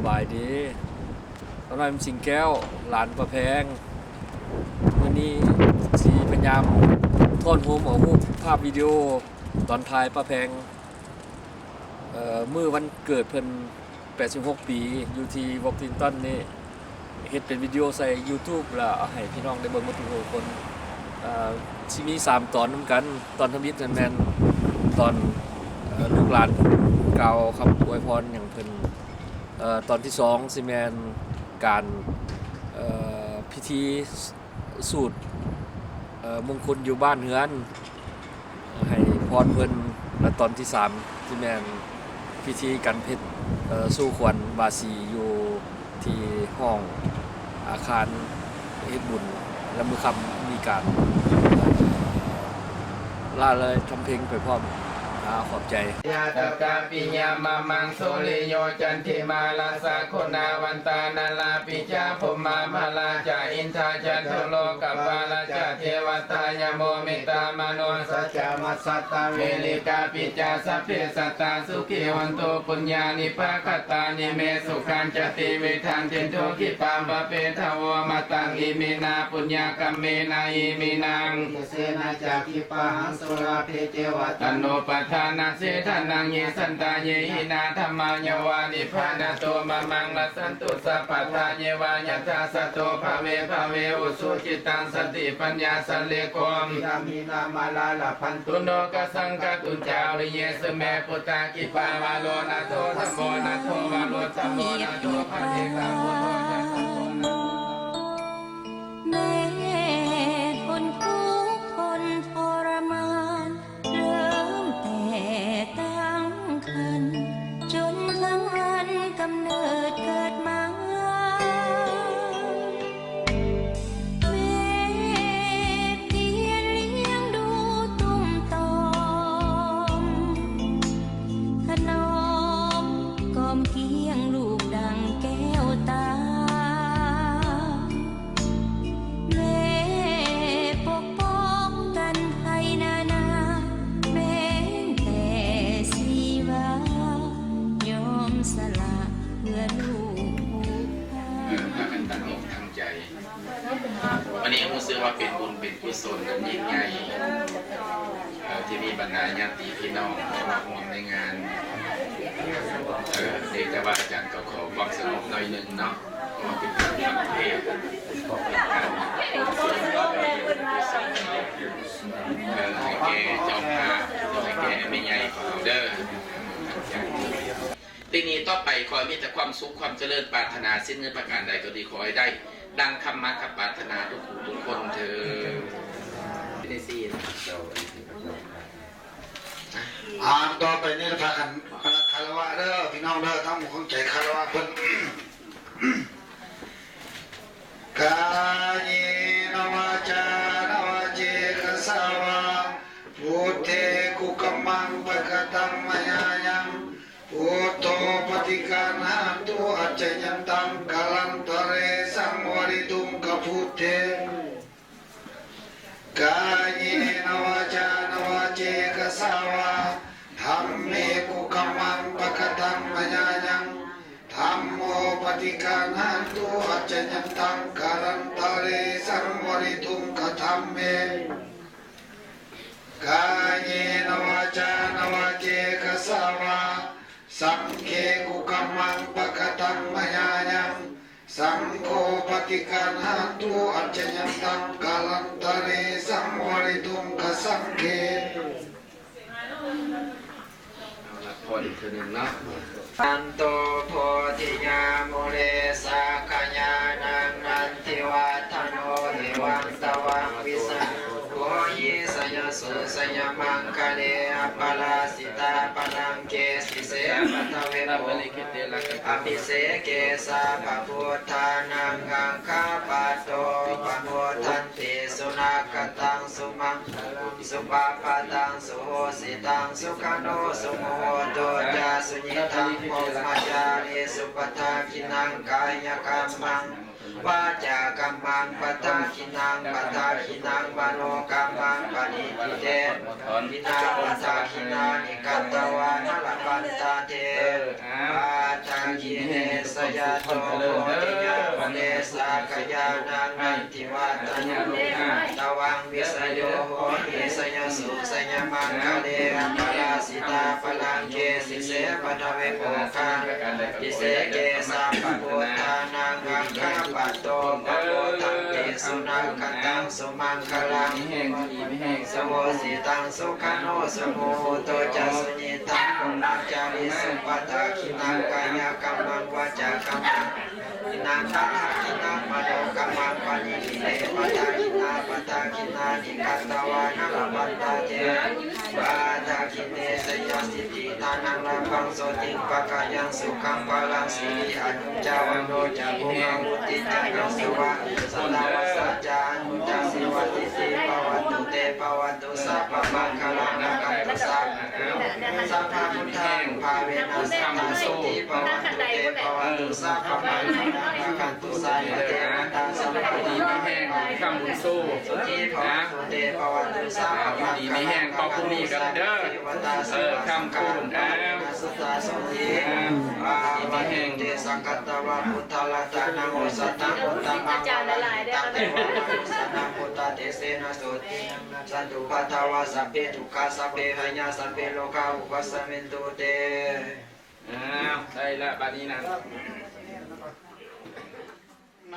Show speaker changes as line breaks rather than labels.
บายดีตอนนั้นสิงแก้วหลานประแพงวันนี้สีพยายามทอนโฮมเอารูปภาพวิดีโอตอนถ่ายประแพงมื้อวันเกิดเพิ่น86 ปีอยู่ที่วอลกิงตันนี่เฮ็ดเป็นวิดีโอใส่ YouTube แล้วเอาให้พี่น้องได้เบิ่งหมดทุกคนสิมี3ตอนนำกันตอนทำอิฐแม่นตอนลูกหลานกล่าวคำอวยพรหยังเพิ่นตอนที่2สิแม่นการพิธีสูตรมงคลอยู่บ้านเฮือนให้พรเพิ่นและตอนที่3สิแม่นพิธีกันเพชรสู่ขวัญบาสีอยู่ที่ห้องอาคารเฮ็ดบุญและมื้อค่ำมีการล่าเลยทำเพลงไปพร้อมขอบใจ
ยาตตาปิญามามังโสลิโยจันทิมาลาสาโคนาวันตานาลาปิจาภุมามาลาจาอินทาจันทุโลกัปปาลาจาเทวตายโมมิตามโนสัจจามัสสตาเวลิกาปิจาสัพเพสัตตาสุขีวันโตปุญญานิภาคตานิเมสุขันจติเวทังเทนโทขิปามะเปทาวมาตังอิมินาปุญญากัมเมนาอิมินังเสนาจาคิปาหังสุราเพเจวะตันโนปทานาเสทานังเยสันตาเยหินาธรรมายวานิพานาโตมะมังลัสันตุสัพพทาเยวายะทาสโตภเวอุสุจิตังสติปัญญาสัลเลโกมธรรมินามาลาลพันตุโนกสังกตุจาริเยสเมปุตตะกิปาวาโลนาโตธัมโมนาโตวาโลธัมโมนาโตภะเทกาพุทโธจัตโตนะ
แม้คนทุกคนทรมานเริ่มแต่ตั้งครรภ์จนทั้งวันกำเนิดเกิดมาแม่เพียรเลี้ยงดูตุ้มต่อมถนอมกล่อมเกลี้ยงลูกดังแก้วตาแม่ปกป้องกันภัยนานาแม้แต่ชีวายอมสละเพื่อลูก
พากันตั้งอกตั้งใจวันนี้รู้สึกว่าเป็นบุญเป็นกุศลกันยิ่งใหญ่ที่มีบรรดาญาติพี่น้องได้มาร่วมในงานเด็กแต่ว่าอาจารย์ก็ขอความสงบหน่อยหนึ่งเนาะก็เป็นการทำเพลงเป็นการให้แก่เจ้าภาพให้แก่แม่ใหญ่ของเราเด้อปีนี้ต่อไปขอมีแต่ความสุขความเจริญปรารถนาสิ้นเงินประการใดก็ดีขอให้ได้ดังคำมาคำปรารถนาทุกคนเธอได้ซีน
ต่อไปนี่พากันคารวะเด้อพี่น้องเด้อทั้งหมดของใจคารวะเพิ่นกายนวาจานวาเจกสาวะพุทเทกุกัมมังปะกตังมยายังพุทโธปฏิการหันตุอัจฉยันตังกัลันตะเรสังวริตุงกพุทเทกายนวาจานวาเจกสาวะธัมเมกุกัมมังปะกตังมยายังธัมโมปฏิการหันตุอัจฉยันตังกัลันตะเรสังวริตุงกธัมเมกายนวาจานวาเจกสาวะสังเคกุกัมมังปะกตังมยายังสังโฆปฏิการหันตุอัจฉยันตังกัลันตะเรสังวริตุงกสังเค
พออีกทีหนึ่งเนาะอันโตโพธิยาโมเลสาขญานังนันทิวัฒโนหิวังตวังวิสังโกยิสยสุสยมังคะเลอปลาสิตาปนังเกสิเสปัทเวโภอภิเสเกสาปพุทธานังกังคาปะโตปะโมทันติสุนักตังสุมังสุปาปะตังสุโหสิตังสุขโนสุโมโตจาสุญิตังโมมาจาริสุปทาคินังกายกรรมังวาจากรรมังปทาคินังปทาคินังมโนกรรมังปณิทิเตทินาอุตาคินานิกัตตวานะละปันตา
เทปัจจังกิเนสยะโตโหติยะปเนสากยานังติวัตตัญญตวังวิสโยโหติสยสุสยมังคะเลปราสิตาปลังเกสิเสปทเวโภคังอิเสเกสัมปะทานังอังคาปัตโตปะโพตังเตสุนังคตังสุมังคลังสโมสิตังสุขโนสมุโตจัสนิตังปุณจาริสุปตาคินังกายกรรมังวาจากรรมังอินันทัคินังมโนกรรมังปณิทิเนปตาคินาปตาคินานิกัตตวานังปัตตาเจปตาคิเนสยสิทธิทานังลาภังโสติปะกายังสุขังปะลังสีอนุจาวันโนจาภูมังมุติจักรสิวะสลาวัสจานุจาสิวะติสิปวัตตุเตปวัตตุสัพพมังคลังกัตตุสัพสัพพะพุทธังภาเวนัสสัมมาสุติปวัตตุเตปวัตตุสัพพมังคลังกัตตุสัพพะเทวตาสัพพะดีไม่แห้งข้ามบุญสู้สุติภวัตตุเตปวัตตุสัพพะดีไม่แห้งขอบคุณนี่กันเด้อข้ามคุณสุตตาสุติไม่แห้งเดสังกัตตวะพุทธลัตตานังอุสัตตังพุทธังมังคลังตังเทวะสันนังพุทธเตเสนะสุติสันตุปัฏฐาวะสัพเพทุกขาสัพเพหายาสัพเพโลกาอุปัสสมินตุเต
ได้ละบัดนี้นะ